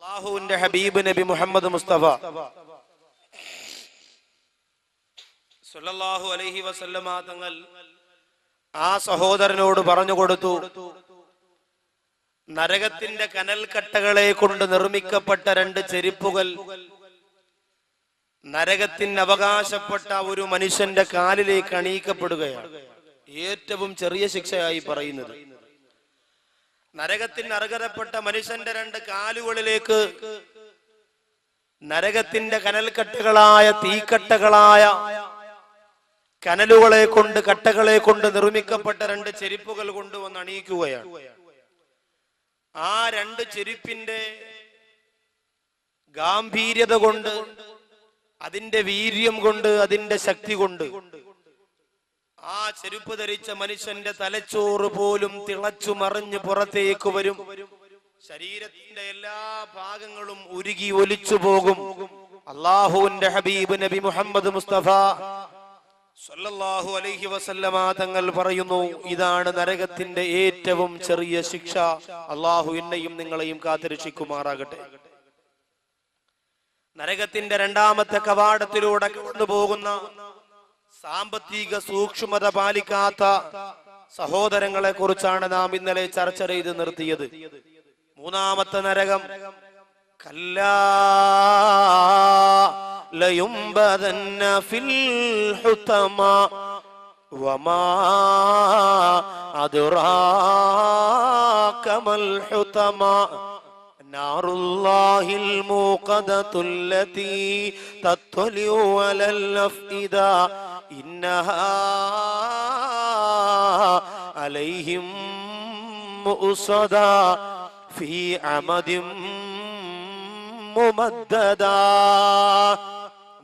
അല്ലാഹുവിന്റെ ഹബീബ് നബി മുഹമ്മദ് മുസ്തഫ സല്ലല്ലാഹു അലൈഹി വസല്ലമ തങ്ങൾ ആ സഹോദരനോട് പറഞ്ഞു കൊടുത്തു, നരകത്തിന്റെ കനൽക്കട്ടകളെ കൊണ്ട് നിർമ്മിക്കപ്പെട്ട 2 ചെരുപ്പുകൾ നരകത്തിന് അവകാശപ്പെട്ട ഒരു മനുഷ്യന്റെ കാലിലേക്ക് അണിയിക്കപ്പെടുകയാണ്. ഏറ്റവും ചെറിയ ശിക്ഷയായി പറയുന്നത്, നരകത്തിന് അർഹതപ്പെട്ട മനുഷ്യന്റെ 2 കാലുകളിലേക്ക് നരകത്തിന്റെ കനൽക്കട്ടകളായ തീക്കട്ടകളായ കനലുകളെ കൊണ്ട് കട്ടകളെ കൊണ്ട് നിർമ്മിക്കപ്പെട്ട 2 ചെരുപ്പുകൾ കൊണ്ടുവന്ന് അണിയിക്കുകയാണ്. ആ 2 ചെരുപ്പിന്റെ ഗാംഭീര്യത കൊണ്ട്, അതിന്റെ വീര്യം കൊണ്ട്, അതിന്റെ ശക്തി കൊണ്ട് ആ ചെരുപ്പ് ധരിച്ച മനുഷ്യന്റെ തലച്ചോറ് പോലും തിളച്ചു മറിഞ്ഞ് പുറത്തേക്ക് വരും. ശരീരത്തിന്റെ എല്ലാ ഭാഗങ്ങളും ഉരുകി ഒലിച്ചു പോകും. അല്ലാഹുവിന്റെ ഹബീബ് നബി മുഹമ്മദ് മുസ്തഫ സല്ലല്ലാഹു അലൈഹി വസല്ലമ തങ്ങൾ പറയുന്നു, ഇതാണ് നരകത്തിന്റെ ഏറ്റവും ചെറിയ ശിക്ഷ. അല്ലാഹു എന്നെയും നിങ്ങളെയും കാത്തുരക്ഷിക്കുമാറാകട്ടെ. നരകത്തിന്റെ 2ാമത്തെ കവാടത്തിലൂടെ കടന്നുപോകുന്ന സാമ്പത്തിക സൂക്ഷ്മത പാലിക്കാത്ത സഹോദരങ്ങളെ കുറിച്ചാണ് നാം ഇന്നലെ ചർച്ച ചെയ്ത് നിർത്തിയത്. 3ാമത്തെ നരകം, കല്ലാ ലയുംബദന്ന ഫിൽ ഹുതമ വമാ അദ്റാക മൽ ഹുതമ നാറുല്ലാഹിൽ മൂഖദത്തുല്ലതി തത്വലിഉ അലൽ അഫ്ഇദാ ഇന്നഹാ അലൈഹിം മുഅ്സദാ ഫീ അമദിൻ മുമദ്ദദാ.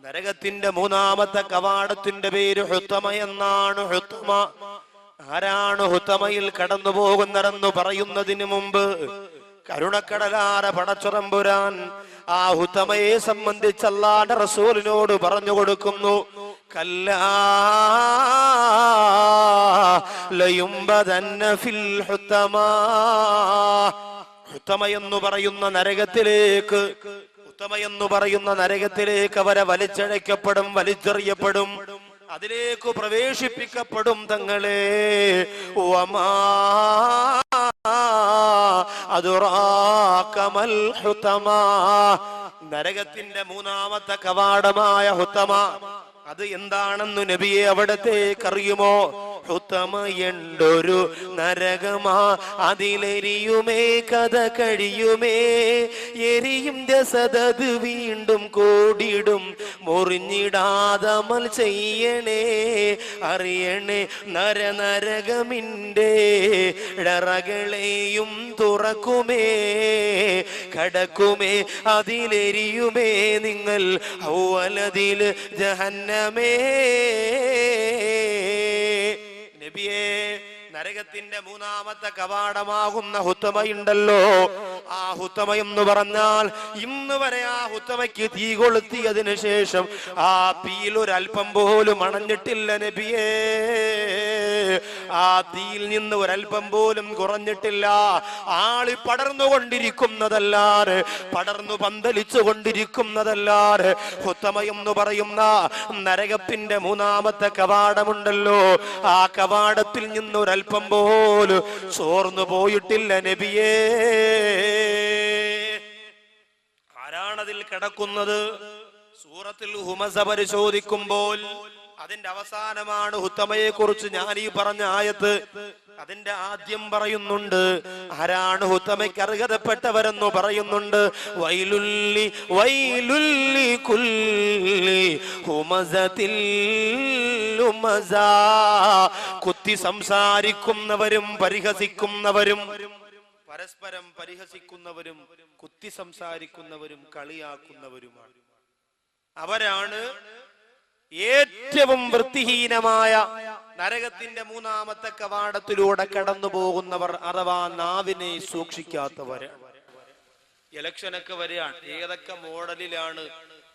നരകത്തിന്റെ 3ാമത്തെ കവാടത്തിന്റെ പേര് ഹുതമ എന്നാണ്. ഹുതമ ആരാണ്? ഹുതമയിൽ കടന്നു പോകുന്നതെന്ന് പറയുന്നതിന് മുമ്പ് കരുണക്കടലാര പടച്ചുറമ്പുരാൻ ആ ഹുതമയെ സംബന്ധിച്ച് അല്ലാഹുവിന്റെ റസൂലിനോട് പറഞ്ഞു കൊടുക്കുന്നു, കല്ലാ ലയുംബദന്ന ഫിൽ ഹുതമ. ഹുതമ എന്ന് പറയുന്ന നരകത്തിലേക്ക് അവരെ വലിച്ചഴക്കപ്പെടും, വലിച്ചെറിയപ്പെടും, അതിലേക്ക് പ്രവേശിപ്പിക്കപ്പെടും. തങ്ങളെ വമാ അദ്റാക മൽ ഹുതമ. നരകത്തിന്റെ 3ാമത്തെ കവാടമായ ഹുതമ അത് എന്താണെന്ന് നബിയെ അവിടത്തേക്ക് അറിയുമോ? ഹുതമ എന്തൊരു നരകമാ, അതിലെരിയുമേ കഥ കഴിയുമേ, എരിയും രസതത് വീണ്ടും കൂടിടും, മുറിഞ്ഞിടാതമൽ ചെയ്യണേ അറിയണേ, നരനരകമിൻ്റെ ഇടറകളെയും തുറക്കുമേ, കടക്കുമേ അതിലെരിയുമേ നിങ്ങൾ ഔവലതിൽ ജഹന്നമേ. നബിയേ, നരകത്തിന്റെ 3ാമത്തെ കവാടമാകുന്ന ഹുതമയുണ്ടല്ലോ, ആ ഹുതമ എന്ന് പറഞ്ഞാൽ ഇന്ന് വരെ ആ ഹുതമയ്ക്ക് തീ കൊളുത്തിയതിനു ശേഷം ആ തീയിൽ ഒരൽപ്പം പോലും അണഞ്ഞിട്ടില്ല നബിയേ. ആ തീയിൽ നിന്ന് ഒരൽപ്പം പോലും കുറഞ്ഞിട്ടില്ല. ആളി പടർന്നുകൊണ്ടിരിക്കുന്നതല്ലാതെ, പടർന്നു പന്തലിച്ചു കൊണ്ടിരിക്കുന്നതല്ലാതെ ഹുതമ എന്ന് പറയുന്ന നരകത്തിന്റെ 3ാമത്തെ കവാടമുണ്ടല്ലോ, ആ കവാടത്തിൽ നിന്ന് ഒരൽപ്പം പോലും ചോർന്നു പോയിട്ടില്ല നബിയേ. ആരാണതിൽ കിടക്കുന്നത്? സൂറത്തുൽ ഹുമസ പരിശോധിക്കുമ്പോൾ അതിന്റെ അവസാനമാണ് ഹുതമയെ കുറിച്ച് ഞാൻ ഈ പറഞ്ഞ ആയത്ത്. അതിന്റെ ആദ്യം പറയുന്നുണ്ട്, ആരാണ് ഹുതമയ്ക്ക് അർഹതപ്പെട്ടവരെന്ന് പറയുന്നുണ്ട്. വൈലുല്ലി വൈലുല്ലി കുല്ലി ഹുമസത്തിൽ ലുമസാ. കുത്തി സംസാരിക്കുന്നവരും പരിഹസിക്കുന്നവരും, പരസ്പരം പരിഹസിക്കുന്നവരും കുത്തി സംസാരിക്കുന്നവരും കളിയാക്കുന്നവരുമാണ്. അവരാണ് ഏറ്റവും വൃത്തിഹീനമായ നരകത്തിന്റെ 3ാമത്തെ കവാടത്തിലൂടെ കടന്നു പോകുന്നവർ, അഥവാ നാവിനെ സൂക്ഷിക്കാത്തവര്. ഇലക്ഷനൊക്കെ വരികയാണ്. ഏതൊക്കെ മോഡലിലാണ്?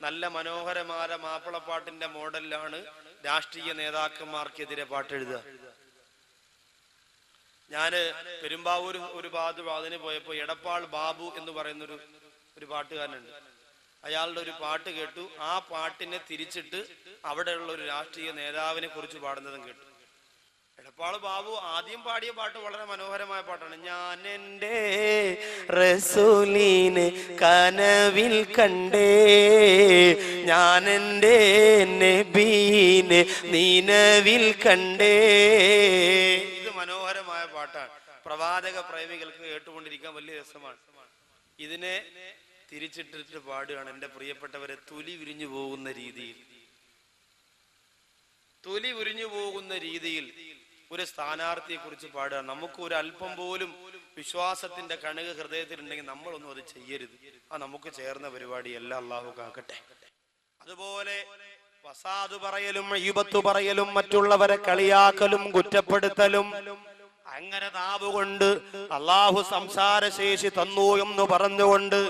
നല്ല മനോഹരമായ മാപ്പിളപ്പാട്ടിന്റെ മോഡലിലാണ് രാഷ്ട്രീയ നേതാക്കന്മാർക്കെതിരെ പാട്ടെഴുതുക. ഞാന് പെരുമ്പാവൂർ ഒരു ഭാഗത്ത് അതിന് പോയപ്പോ എടപ്പാൾ ബാബു എന്ന് പറയുന്നൊരു ഒരു പാട്ടുകാരനുണ്ട്. അയാളുടെ ഒരു പാട്ട് കേട്ടു. ആ പാട്ടിനെ തിരിച്ചിട്ട് അവിടെയുള്ള ഒരു രാഷ്ട്രീയ നേതാവിനെ കുറിച്ച് പാടുന്നതും കേട്ടു. എടപ്പാള് ബാബു ആദ്യം പാടിയ പാട്ട് വളരെ മനോഹരമായ പാട്ടാണ്. ഞാൻ എൻ്റെ റസൂലിനെ കനവിൽ കണ്ടേ, ഞാൻ എൻ്റെ നബീനെ നിനവിൽ കണ്ടേ. ഇത് മനോഹരമായ പാട്ടാണ്. പ്രവാചക പ്രേമികൾക്ക് കേട്ടുകൊണ്ടിരിക്കാൻ വലിയ രസമാണ്. ഇതിനെ തിരിച്ചിട്ടിട്ട് പാടുകയാണ്. എൻ്റെ പ്രിയപ്പെട്ടവരെ, തൊലി വിരിഞ്ഞു പോകുന്ന രീതിയിൽ, തൊലി ഉരിഞ്ഞു പോകുന്ന രീതിയിൽ ഒരു സ്ഥാനാർത്ഥിയെ കുറിച്ച് പാടുക. നമുക്ക് ഒരു അല്പം പോലും വിശ്വാസത്തിന്റെ കണുക ഹൃദയത്തിലുണ്ടെങ്കിൽ നമ്മളൊന്നും അത് ചെയ്യരുത്. നമുക്ക് ചേർന്ന പരിപാടിയല്ല. അള്ളാഹു കാക്കട്ടെ. അതുപോലെ ഫസാദ് പറയലും ഇബത്ത് പറയലും മറ്റുള്ളവരെ കളിയാക്കലും കുറ്റപ്പെടുത്തലും, അങ്ങനെ നാവ് കൊണ്ട് അള്ളാഹു സംസാരശേഷി തന്നു എന്ന് പറഞ്ഞുകൊണ്ട്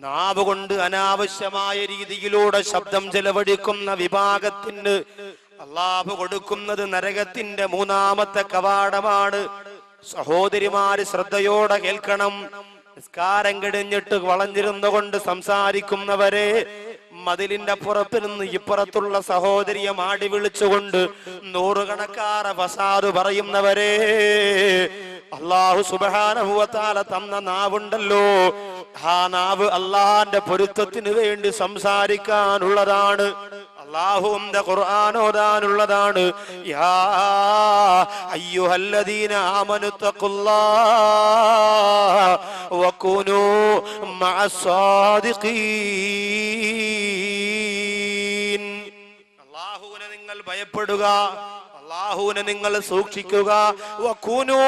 നാവ് കൊണ്ട് അനാവശ്യമായ രീതിയിലൂടെ ശബ്ദം ചെലവഴിക്കുന്ന വിഭാഗത്തിന് അള്ളാഹു കൊടുക്കുന്നത് നരകത്തിന്റെ 3ാമത്തെ കവാടമാണ്. സഹോദരിമാര് ശ്രദ്ധയോടെ കേൾക്കണം. നിസ്കാരം കഴിഞ്ഞിട്ട് വളഞ്ഞിരുന്നുകൊണ്ട് സംസാരിക്കുന്നവരെ, മതിലിന്റെ പുറത്ത് നിന്ന് ഇപ്പുറത്തുള്ള സഹോദരിയെ മാടി വിളിച്ചുകൊണ്ട് നൂറുകണക്കാറ് ഫസാദ് പറയുന്നവരെ, അല്ലാഹു സുബ്ഹാനഹു വ തആല തന്ന നാവുണ്ടല്ലോ, ആ നാവ് അള്ളാന്റെ പൊരുത്തത്തിന് വേണ്ടി സംസാരിക്കാനുള്ളതാണ്. അല്ലാഹുവിന്റെ ഖുർആൻ ഓതാനുള്ളതാണ്. യാ അയ്യുഹല്ലദീന ആമനു തഖുല്ലാഹ വകുനൂ മഅസ്സാദിഖീൻ. അല്ലാഹുവിനെ നിങ്ങൾ ഭയപ്പെടുക, അല്ലാഹുവിനെ നിങ്ങൾ സൂക്ഷിക്കുക. വകുനൂ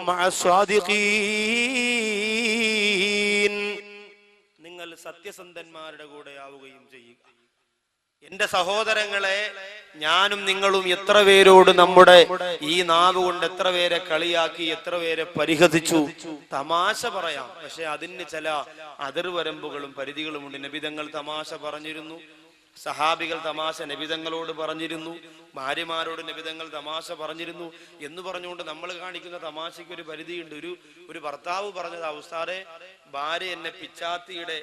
മഅസ്സാദിഖീൻ, നിങ്ങൾ സത്യസന്ധന്മാരുടെ കൂടെ ആവുകയും ചെയ്യുക. എന്റെ സഹോദരങ്ങളെ, ഞാനും നിങ്ങളും എത്ര പേരോട് നമ്മുടെ ഈ നാവ് കൊണ്ട് എത്ര പേരെ കളിയാക്കി, എത്ര പേരെ പരിഹസിച്ചു. തമാശ പറയാം, പക്ഷെ അതിന് ചില അതിർവരമ്പുകളും പരിധികളുമുണ്ട്. നബിതങ്ങൾ തമാശ പറഞ്ഞിരുന്നു, സഹാബികൾ തമാശ നബിതങ്ങളോട് പറഞ്ഞിരുന്നു, ഭാര്യമാരോട് നബിതങ്ങൾ തമാശ പറഞ്ഞിരുന്നു എന്ന് പറഞ്ഞുകൊണ്ട് നമ്മൾ കാണിക്കുന്ന തമാശയ്ക്ക് ഒരു പരിധിയുണ്ട്. ഒരു ഭർത്താവ് പറഞ്ഞത്, ഉസ്താദേ ഭാര്യ എന്നെ പിച്ചാത്തിയുടെ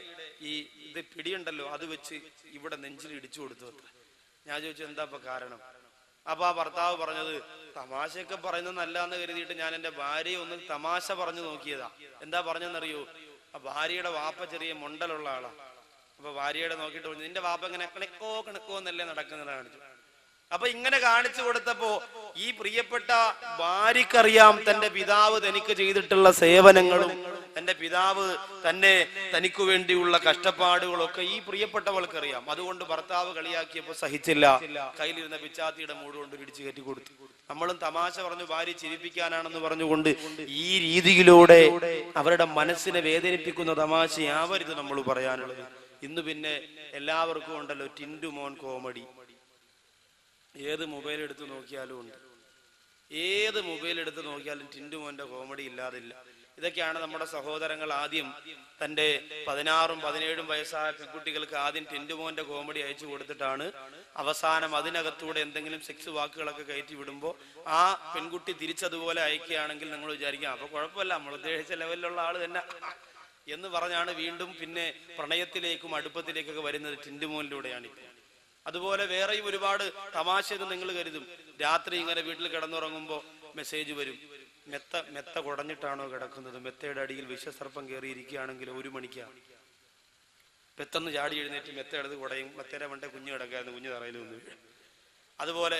ഈ ഇത് പിടിയുണ്ടല്ലോ അത് വെച്ച് ഇവിടെ നെഞ്ചിൽ ഇടിച്ചു കൊടുത്തു അത്ര. ഞാൻ ചോദിച്ചു എന്താ ഇപ്പൊ കാരണം? അപ്പൊ ആ ഭർത്താവ് പറഞ്ഞത്, തമാശയൊക്കെ പറയുന്നത് നല്ലതെന്ന് കരുതിയിട്ട് ഞാൻ എന്റെ ഭാര്യയെ ഒന്ന് തമാശ പറഞ്ഞു നോക്കിയതാ. എന്താ പറഞ്ഞെന്നറിയോ? ആ ഭാര്യയുടെ വാപ്പ ചെറിയ മുണ്ടലുള്ള ആളാ. അപ്പൊ ഭാര്യയുടെ നോക്കിയിട്ട് പറഞ്ഞു, നിന്റെ വാപ്പ ഇങ്ങനെ കണക്കോ എന്നല്ലേ നടക്കുന്നത് കാണിച്ചു. അപ്പൊ ഇങ്ങനെ കാണിച്ചു കൊടുത്തപ്പോ ഈ പ്രിയപ്പെട്ട ഭാര്യക്കറിയാം തന്റെ പിതാവ് തനിക്ക് ചെയ്തിട്ടുള്ള സേവനങ്ങളും തന്റെ പിതാവ് തനിക്ക് വേണ്ടിയുള്ള കഷ്ടപ്പാടുകളൊക്കെ ഈ പ്രിയപ്പെട്ടവൾക്കറിയാം. അതുകൊണ്ട് ഭർത്താവ് കളിയാക്കിയപ്പോ സഹിച്ചില്ല, കയ്യിലിരുന്ന പിച്ചാത്തിയുടെ മൂട് കൊണ്ട് ഇടിച്ചു കയറ്റി കൊടുത്തു. നമ്മളും തമാശ പറഞ്ഞു ഭാര്യ ചിരിപ്പിക്കാനാണെന്ന് പറഞ്ഞുകൊണ്ട് ഈ രീതിയിലൂടെ അവരുടെ മനസ്സിനെ വേദനിപ്പിക്കുന്ന തമാശയാവരുത് നമ്മൾ പറയാനുള്ളത്. ഇന്ന് പിന്നെ എല്ലാവർക്കും ഉണ്ടല്ലോ ടിൻഡു മോൻ കോമഡി. ഏത് മൊബൈൽ എടുത്ത് നോക്കിയാലും ഉണ്ട്, ഏത് മൊബൈൽ എടുത്ത് നോക്കിയാലും ടിൻഡു മോന്റെ കോമഡി ഇല്ലാതില്ല. ഇതൊക്കെയാണ് നമ്മുടെ സഹോദരങ്ങൾ ആദ്യം തന്റെ 16ഉം 17ഉം വയസ്സായ പെൺകുട്ടികൾക്ക് ആദ്യം ടിൻഡു മോന്റെ കോമഡി അയച്ചു കൊടുത്തിട്ടാണ് അവസാനം അതിനകത്തൂടെ എന്തെങ്കിലും സെക്സ് വാക്കുകളൊക്കെ കയറ്റി വിടുമ്പോൾ ആ പെൺകുട്ടി തിരിച്ചതുപോലെ അയക്കുകയാണെങ്കിൽ നിങ്ങൾ വിചാരിക്കാം അപ്പൊ കുഴപ്പമില്ല, നമ്മൾ ഉദ്ദേശിച്ച ലെവലിലുള്ള ആള് തന്നെ എന്ന് പറഞ്ഞാണ് വീണ്ടും പിന്നെ പ്രണയത്തിലേക്കും അടുപ്പത്തിലേക്കൊക്കെ വരുന്നത് ടിൻഡു മോനിലൂടെയാണ്. അതുപോലെ വേറെയും ഒരുപാട് തമാശയെന്ന് നിങ്ങൾ കരുതും. രാത്രി ഇങ്ങനെ വീട്ടിൽ കിടന്നുറങ്ങുമ്പോ മെസ്സേജ് വരും, മെത്ത കുടഞ്ഞിട്ടാണോ കിടക്കുന്നത്, മെത്തയുടെ അടിയിൽ വിഷസർപ്പം കയറിയിരിക്കുകയാണെങ്കിൽ 1 മണിക്കാണ്. പെട്ടെന്ന് ചാടി എഴുന്നേറ്റ് മെത്ത എടുത്ത് കുടയും, മെത്തയുടെ മണ്ടേ കുഞ്ഞു കിടക്കായിരുന്നു, കുഞ്ഞു തറയിൽ വന്നു വീഴും. അതുപോലെ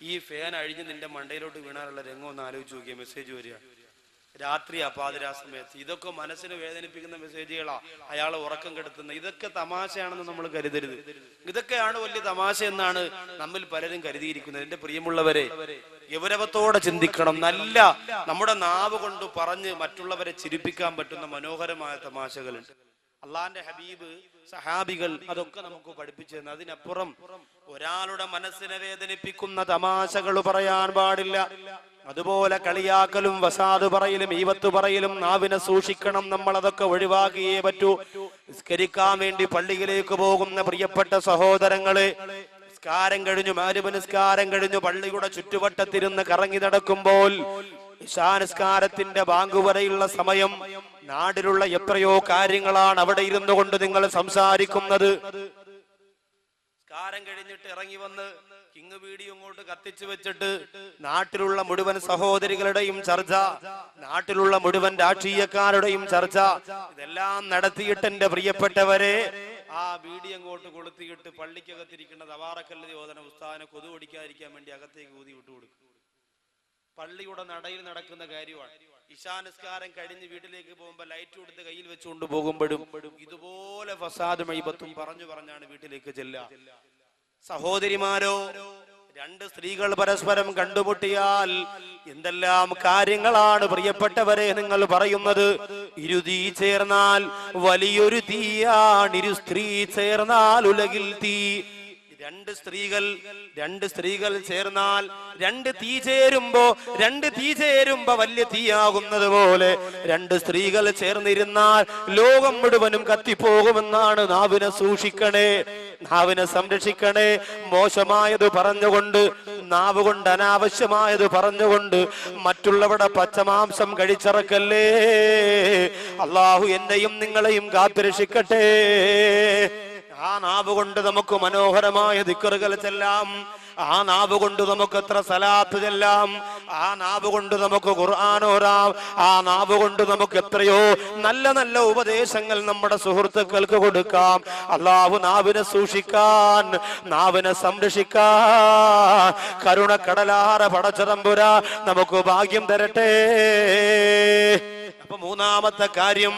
ഈ ഫാൻ അഴിഞ്ഞ് നിന്റെ മണ്ടയിലോട്ട് വീണാനുള്ള രംഗം ഒന്ന് ആലോചിച്ച് നോക്കിയ മെസ്സേജ് വരിക രാത്രി പാതിരാ സമയത്ത്. ഇതൊക്കെ മനസ്സിന് വേദനിപ്പിക്കുന്ന മെസ്സേജുകളാ, അയാളെ ഉറക്കം കെടുത്തുന്ന. ഇതൊക്കെ തമാശയാണെന്ന് നമ്മൾ കരുതരുത്. ഇതൊക്കെയാണ് വലിയ തമാശ എന്നാണ് നമ്മിൽ പലരും കരുതിയിരിക്കുന്നത്. എന്റെ പ്രിയമുള്ളവരെ, ഗൗരവത്തോടെ ചിന്തിക്കണം. നല്ല നമ്മുടെ നാവ് കൊണ്ട് പറഞ്ഞ് മറ്റുള്ളവരെ ചിരിപ്പിക്കാൻ പറ്റുന്ന മനോഹരമായ തമാശകളുണ്ട്. അള്ളാന്റെ ഹബീബ്, സഹാബികൾ അതൊക്കെ നമുക്ക് പഠിപ്പിച്ചു തന്നു. അതിനപ്പുറം ഒരാളുടെ മനസ്സിനെ വേദനിപ്പിക്കുന്ന തമാശകൾ പറയാൻ പാടില്ല. അതുപോലെ കളിയാക്കലും വസാദ് പറയലും ഈവത്ത് പറയലും നാവിനെ സൂക്ഷിക്കണം. നമ്മൾ അതൊക്കെ ഒഴിവാക്കിയേ പറ്റൂ. നിസ്കരിക്കാൻ വേണ്ടി പള്ളിയിലേക്ക് പോകുന്ന പ്രിയപ്പെട്ട സഹോദരങ്ങളെ, നിസ്കാരം കഴിഞ്ഞു, മഗ്‌രിബ് നിസ്കാരം കഴിഞ്ഞു പള്ളിയുടെ ചുറ്റുവട്ടത്തിരുന്ന് കറങ്ങി നടക്കുമ്പോൾ ഇശാ നിസ്കാരത്തിന്റെ ബാങ്ക് വരെയുള്ള സമയം നാടിലുള്ള എത്രയോ കാര്യങ്ങളാണ് അവിടെ ഇരുന്നു കൊണ്ട് നിങ്ങൾ സംസാരിക്കുന്നത്. കാരം കഴിഞ്ഞിട്ട് ഇറങ്ങി വന്ന് കിങ് വീഡിയോ ഇങ്ങോട്ട് കത്തിച്ചു വെച്ചിട്ട് നാട്ടിലുള്ള മുഴുവൻ സഹോദരികളുടെയും ചർച്ച, നാട്ടിലുള്ള മുഴുവൻ രാഷ്ട്രീയക്കാരുടെയും ചർച്ച, ഇതെല്ലാം നടത്തിയിട്ട് എന്റെ പ്രിയപ്പെട്ടവരെ ആ വീഡിയോ അങ്ങോട്ട് കൊളുത്തിയിട്ട് പള്ളിക്കകത്തിരിക്കുന്ന തവാറക്കല്ലി ഓതന ഉസ്താദിനെ കൊതു ഓടിക്കാതിരിക്കാൻ വേണ്ടി അകത്തേക്ക് ഊതി വിട്ടുകൊടുക്കും. പള്ളിയുടെ നടയിൽ നടക്കുന്ന കാര്യമാണ്. ഇശാനിസ്കാരം കഴിഞ്ഞ് വീട്ടിലേക്ക് പോകുമ്പോ ലൈറ്റ് കൊടുത്ത് കയ്യിൽ വെച്ചുകൊണ്ട് പോകുമ്പോഴും ഇതുപോലെ ഫസാദ് മൈബത്തും പറഞ്ഞാണ് വീട്ടിലേക്ക് ചെല്ലുക. സഹോദരിമാരോ, രണ്ട് സ്ത്രീകൾ പരസ്പരം കണ്ടുമുട്ടിയാൽ എന്തെല്ലാം കാര്യങ്ങളാണ് പ്രിയപ്പെട്ടവരെ നിങ്ങൾ പറയുന്നത്. ഇരുതീ ചേർന്നാൽ വലിയൊരു തീയാണ്, ഇരു സ്ത്രീ ചേർന്നാൽ ഉലകിൽ തീ. രണ്ട് സ്ത്രീകൾ ചേർന്നാൽ രണ്ട് തീ ചേരുമ്പോ വലിയ തീയാകുന്നത് പോലെ രണ്ട് സ്ത്രീകൾ ചേർന്നിരുന്നാൽ ലോകം മുഴുവനും കത്തിപ്പോകുമെന്നാണ്. നാവിനെ സൂക്ഷിക്കണേ, നാവിനെ സംരക്ഷിക്കണേ. മോശമായത് പറഞ്ഞുകൊണ്ട്, നാവ് കൊണ്ട് അനാവശ്യമായത് പറഞ്ഞുകൊണ്ട് മറ്റുള്ളവരുടെ പച്ചമാംസം കഴിച്ചിറക്കല്ലേ. അള്ളാഹു എന്നെയും നിങ്ങളെയും കാത്തുരക്ഷിക്കട്ടെ. ആ നാവ് കൊണ്ട് നമുക്ക് മനോഹരമായ ദിക്റുകൾ ചെല്ലാം, ആ നാവ് കൊണ്ട് നമുക്ക് എത്ര സലാത്ത് ചെല്ലാം, ആ നാവ് കൊണ്ട് നമുക്ക് ഖുർആൻ ഓതാം, ആ നാവ് കൊണ്ട് നമുക്ക് എത്രയോ നല്ല നല്ല ഉപദേശങ്ങൾ നമ്മുടെ സുഹൃത്തുക്കൾക്ക് കൊടുക്കാം. അല്ലാഹു നാവിനെ സൂക്ഷിക്കാൻ, നാവിനെ സംരക്ഷിക്കാൻ കരുണക്കടലാറ പടച്ചതമ്പുരാ നമുക്ക് ഭാഗ്യം തരട്ടെ. അപ്പൊ മൂന്നാമത്തെ കാര്യം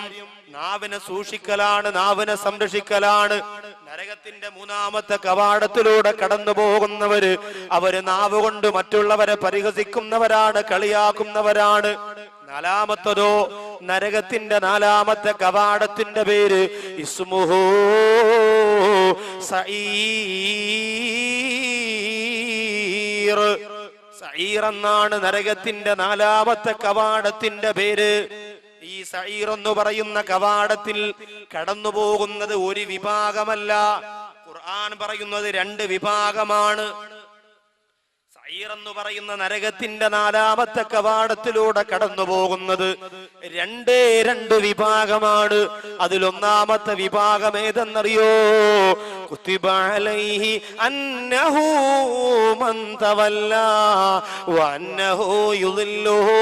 നാവിനെ സൂക്ഷിക്കലാണ്, നാവിനെ സംരക്ഷിക്കലാണ്. നരകത്തിന്റെ മൂന്നാമത്തെ കവാടത്തിലൂടെ കടന്നു പോകുന്നവര് അവര് നാവ് കൊണ്ട് മറ്റുള്ളവരെ പരിഹസിക്കുന്നവരാണ്, കളിയാക്കുന്നവരാണ്. നാലാമത്തതോ, നരകത്തിന്റെ നാലാമത്തെ കവാടത്തിന്റെ പേര് ഇസ്മുഹു സഈർ. സഈർ എന്നാണ് നരകത്തിന്റെ നാലാമത്തെ കവാടത്തിന്റെ പേര്. ഈ സഈർ എന്ന് പറയുന്ന കവാടത്തിൽ കടന്നു പോകുന്നത് ഒരു വിഭാഗമല്ല, ഖുർആൻ പറയുന്നത് രണ്ട് വിഭാഗമാണ്. സഈർ എന്ന് പറയുന്ന നരകത്തിന്റെ നാലാമത്തെ കവാടത്തിലൂടെ കടന്നു പോകുന്നത് രണ്ട് വിഭാഗമാണ്. അതിലൊന്നാമത്തെ വിഭാഗം ഏതെന്നറിയോ? കുതിബ അലൈഹി അന്നഹു മൻ തവല്ലാ വഅന്നഹു യുളില്ലുഹു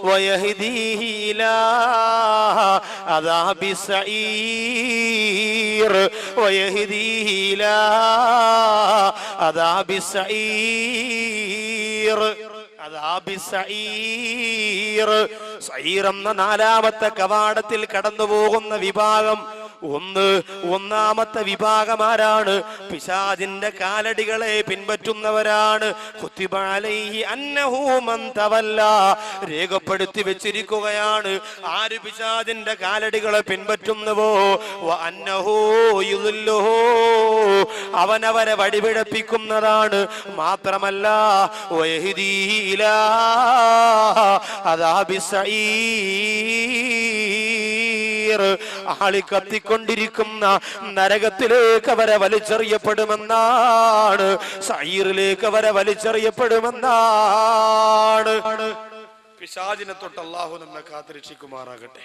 വയഹ്ദീഹി ഇലാ അദാബി സഈർ വയഹ്ദീഹി ഇലാ അദാബി സഈർ. സഈർ എന്ന നാലാമത്തെ കവാടത്തിൽ കടന്നു പോകുന്ന വിഭാഗം ഒന്നാമത്തെ വിഭാഗം ആരാണ്? പിശാചിന്റെ കാലടികളെ പിൻപറ്റുന്നവരാണ്. കുതിബ അലൈഹി അന്നഹു മൻ തവല്ലാ, രേഖപ്പെടുത്തി വെച്ചിരിക്കുകയാണ്. ആര് പിശാചിന്റെ കാലടികളെ പിൻപറ്റുന്നുവോ വഅന്നഹു യുളില്ലുഹു, അവനവരെ വഴിപിഴപ്പിക്കുന്നതാണ്. മാത്രമല്ല വയഹ്ദീഹി ഇലാ അദാബി സഈർ, ആളി കത്തിക്കൊണ്ടിരിക്കുന്ന നരകത്തിലേക്ക് അവരെ വലിച്ചെറിയപ്പെടുമെന്നാണ്, സഈറിലേക്ക് അവരെ വലിച്ചെറിയപ്പെടുമെന്നാണ്. പിശാചിനെ തൊട്ട് അല്ലാഹു നമ്മെ കാത്തുരക്ഷിക്കുമാറാകട്ടെ.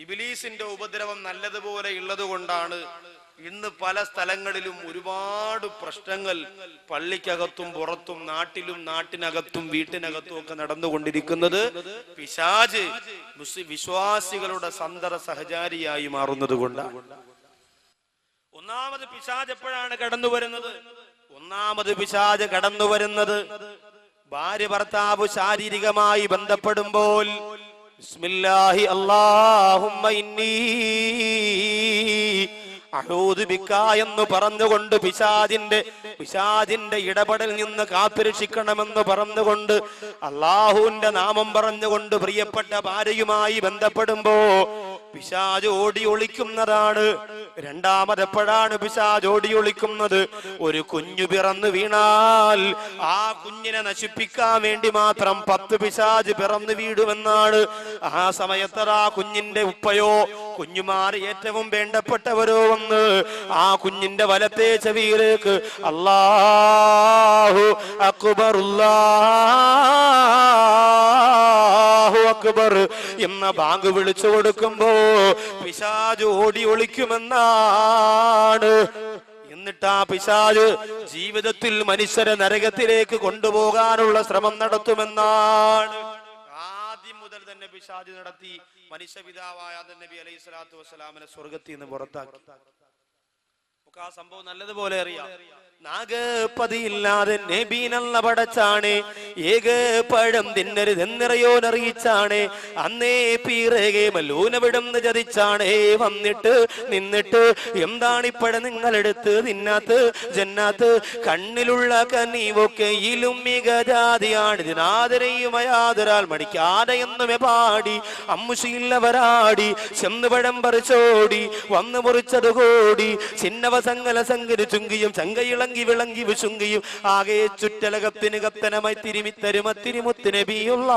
ഇബ്ലീസിന്റെ ഉപദ്രവം നല്ലതുപോലെ ഉള്ളത് കൊണ്ടാണ് ഇന്ന് പല സ്ഥലങ്ങളിലും ഒരുപാട് പ്രശ്നങ്ങൾ പള്ളിക്കകത്തും പുറത്തും നാട്ടിലും നാട്ടിനകത്തും വീട്ടിനകത്തും ഒക്കെ നടന്നുകൊണ്ടിരിക്കുന്നത്. പിശാച് വിശ്വാസികളുടെ സന്തത സഹചാരിയായി മാറുന്നത് കൊണ്ടാണ്. ഒന്നാമത് പിശാച് എപ്പോഴാണ് കടന്നു വരുന്നത്? ഭാര്യ ഭർത്താവ് ശാരീരികമായി ബന്ധപ്പെടുമ്പോൾ ബിസ്മില്ലാഹി അല്ലാഹുമ്മ ഇന്നി അഊദു ബിക എന്ന് പറഞ്ഞുകൊണ്ട് പിശാചിന്റെ ഇടപെടൽ നിന്ന് കാത്തുരക്ഷിക്കണമെന്ന് പറഞ്ഞുകൊണ്ട് അല്ലാഹുവിന്റെ നാമം പറഞ്ഞുകൊണ്ട് പ്രിയപ്പെട്ട ഭാര്യയുമായി ബന്ധപ്പെടുമ്പോ പിശാച് ഓടി ഒളിക്കുന്നതാണ്. രണ്ടാമതെപ്പോഴാണ് പിശാച് ഓടി ഒളിക്കുന്നത്? ഒരു കുഞ്ഞു പിറന്നു വീണാൽ ആ കുഞ്ഞിനെ നശിപ്പിക്കാൻ വേണ്ടി മാത്രം 10 പിശാച് പിറന്നു വീടുമെന്നാണ്. ആ സമയത്ത് ആ കുഞ്ഞിന്റെ ഉപ്പയോ കുഞ്ഞുമാറി ഏറ്റവും വേണ്ടപ്പെട്ടവരോ വന്ന് ആ കുഞ്ഞിന്റെ വലത്തെ ചെവിയിലേക്ക് അല്ലാഹു അക്ബർ അല്ലാഹു അക്ബർ എന്ന ബാങ്ക് വിളിച്ചു കൊടുക്കുമ്പോ പിശാച് ഓടി ഒളിക്കുമെന്നാണ്. എന്നിട്ട് ആ പിശാച് ജീവിതത്തിൽ മനുഷ്യരെ നരകത്തിലേക്ക് കൊണ്ടുപോകാനുള്ള ശ്രമം നടത്തുമെന്നാണ്. ആദ്യം മുതൽ തന്നെ പിശാച് നടത്തി മനുഷ്യപിതാവായ നബി അലൈഹി സ്വലാത്തു വസ്സലാമിനെ സ്വർഗത്തിൽ നിന്ന് പുറത്താക്കി. ആ സംഭവം നല്ലതുപോലെ അറിയാം. നാഗപ്പതിയില്ലാതെ നബീനല്ല പടച്ചാണ്, ഏക പഴം തിന്നരുതെന്നിറയോനറിയിച്ചാണ്, അന്നേ പീറകെ മല്ലൂനവിടുന്ന് ചതിച്ചാണ്. വന്നിട്ട് നിന്നിട്ട് എന്താണിപ്പഴം നിങ്ങളെടുത്ത് തിന്നാത്ത് ജന്നാത്ത്, കണ്ണിലുള്ള കനീവൊക്കെയിലും മികജാതിയാണ്, ഇതിനാദരയുമയാതൊരാൾ മടിക്കാതെ എന്നുമേ പാടി അമ്മുശില്ലവരാടി ചെന്നുപഴം പറിച്ചോടി വന്നു മുറിച്ചത് കോടി ചിന്നവ സങ്കല സങ്കര് ചുങ്കിയും ചങ്കയിളങ്കി വിളങ്കി വിശുങ്കിയും ആകെ ചുറ്റലകത്തിന് കത്തനമായി തിരുമിത്തരുമത്തിരിമുത്ത് നബിയുള്ള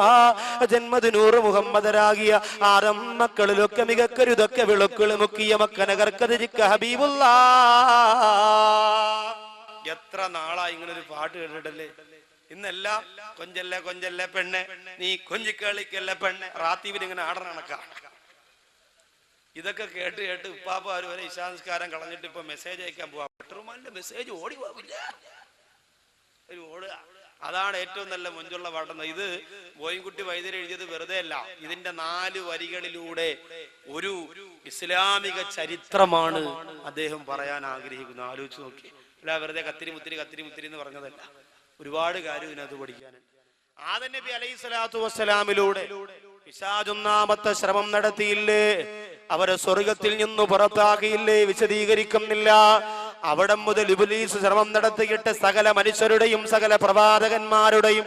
ജന്മദിനൂറ് മുഹമ്മദരാകിയ ആറം മക്കളിലൊക്കെ മികക്കരുതൊക്കെ വിളക്കുകൾ മുക്കിയ മക്കനകർക്കതിരിക്ക ഹബീബുള്ള. എത്ര നാളായി ഇങ്ങനൊരു പാട്ട് കേട്ടിട്ടല്ലേ? ഇന്നെല്ലാം കൊഞ്ചല്ലേ കൊഞ്ചല്ലേ പെണ്ണെ നീ കൊഞ്ചിക്കളിക്കല്ലേ പെണ്ണെ, റാത്തീവിനിങ്ങനെ ആടണ കണക്കാ. ഇതൊക്കെ കേട്ട് കേട്ട് ഉപ്പാപ്പ വരെ ഇശാംസ്കാരം കളഞ്ഞിട്ട് ഇപ്പൊ മെസ്സേജ് അയക്കാൻ പോവാ. പെട്രോമാന്റെ മെസ്സേജ് ഓടി പോവില്ല, ഒരു ഓടുക. അതാണ് ഏറ്റവും നല്ല മുഞ്ചുള്ള പാട്ടെന്ന്. ഇത് ബോയിൻകുട്ടി വൈദ്യർ എഴുതിയത് വെറുതെ അല്ല, ഇതിന്റെ 4 വരികളിലൂടെ ഒരു ഇസ്ലാമിക ചരിത്രമാണ് അദ്ദേഹം പറയാൻ ആഗ്രഹിക്കുന്നത്. ആലോചിച്ച് നോക്കി. അല്ല വെറുതെ കത്തിരി മുത്തിരി എന്ന് പറഞ്ഞതല്ല, ഒരുപാട് കാര്യം ഇതിനകത്ത് പഠിക്കാനുണ്ട്. ആദം നബി അലൈഹി സ്വലാത്തു വസ്സലാമിലൂടെ പിശാച് ഒന്നാമത്തെ ശ്രമം നടത്തിയില്ലേ, അവരെ സ്വർഗത്തിൽ നിന്ന് പുറത്താക്കിയില്ലേ, വിശദീകരിക്കുന്നില്ല. അവിടെ മുതൽ ഇബ്ലീസ് ശ്രമം നടത്തിയിട്ട് സകല മനുഷ്യരുടെയും സകല പ്രവാചകന്മാരുടെയും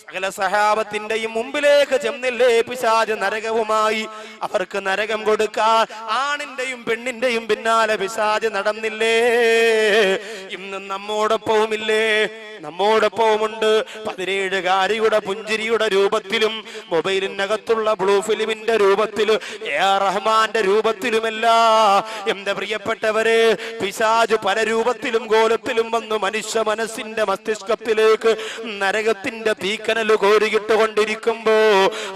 സകല സഹാബത്തിന്റെയും മുമ്പിലേക്ക് ചെന്നില്ലേ പിശാച് നരകവുമായി. അവർക്ക് നരകം കൊടുക്കാൻ ആണിന്റെയും പെണ്ണിന്റെയും പിന്നാലെ പിശാച് നടന്നില്ലേ. ഇന്ന് നമ്മോടൊപ്പവുമില്ലേ? നമ്മോടൊപ്പവുമുണ്ട്. 17കാരിയുടെ പുഞ്ചിരിയുടെ രൂപത്തിലും മൊബൈലിനകത്തുള്ള ബ്ലൂ ഫിലിമിന്റെ രൂപത്തിലും റഹ്മാന്റെ രൂപത്തിലുമല്ല എന്റെ പ്രിയപ്പെട്ടവരെ, പിശാച് പല രൂപത്തിലും കോലത്തിലും വന്നു മനുഷ്യ മനസ്സിന്റെ മസ്തിഷ്കത്തിലേക്ക് നരകത്തിന്റെ തീക്കനൽ കോരിയിട്ടുകൊണ്ടിരിക്കുമ്പോ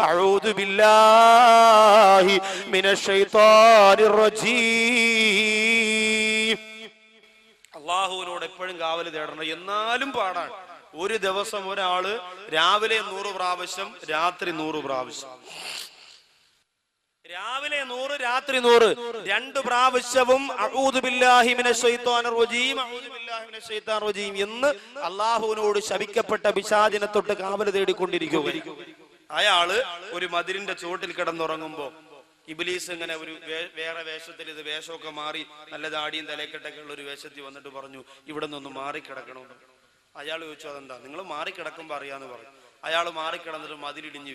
അഊദു ബില്ലാഹി മിനശ് ശൈത്വാനിർ റജീം. അള്ളാഹുവിനോട് എപ്പോഴും കാവല് തേടണം. എന്നാലും പാടാണ്. ഒരു ദിവസം ഒരാള് രാവിലെ 100 പ്രാവശ്യം, രാത്രി 100 പ്രാവശ്യം, രാവിലെ 100 രാത്രി 100, 2 പ്രാവശ്യവും അഊദു ബില്ലാഹി മിനശ് ശൈത്വാനിർ റജീം, അഊദു ബില്ലാഹി മിനശ് ശൈത്വാനിർ റജീം എന്ന് അള്ളാഹുവിനോട് ശപിക്കപ്പെട്ട പിശാചിനെ തൊട്ട് കാവല് തേടിക്കൊണ്ടിരിക്കുക. അയാള് ഒരു മതിലിന്റെ ചുവട്ടിൽ കിടന്നുറങ്ങുമ്പോ ഇബ്ലീസ് ഇങ്ങനെ ഒരു വേറെ വേഷത്തിൽ, ഇത് വേഷമൊക്കെ മാറി നല്ല ദാടിയും തലക്കെട്ടൊക്കെ ഉള്ള ഒരു വേഷത്തിൽ വന്നിട്ട് പറഞ്ഞു ഇവിടെ നിന്നൊന്ന് മാറിക്കിടക്കണമെന്ന്. അയാൾ ചോദിച്ചു അതെന്താ? നിങ്ങൾ മാറിക്കിടക്കുമ്പോ അറിയാന്ന് പറഞ്ഞു. അയാൾ മാറിക്കിടന്നിട്ട് മതിലിടിഞ്ഞു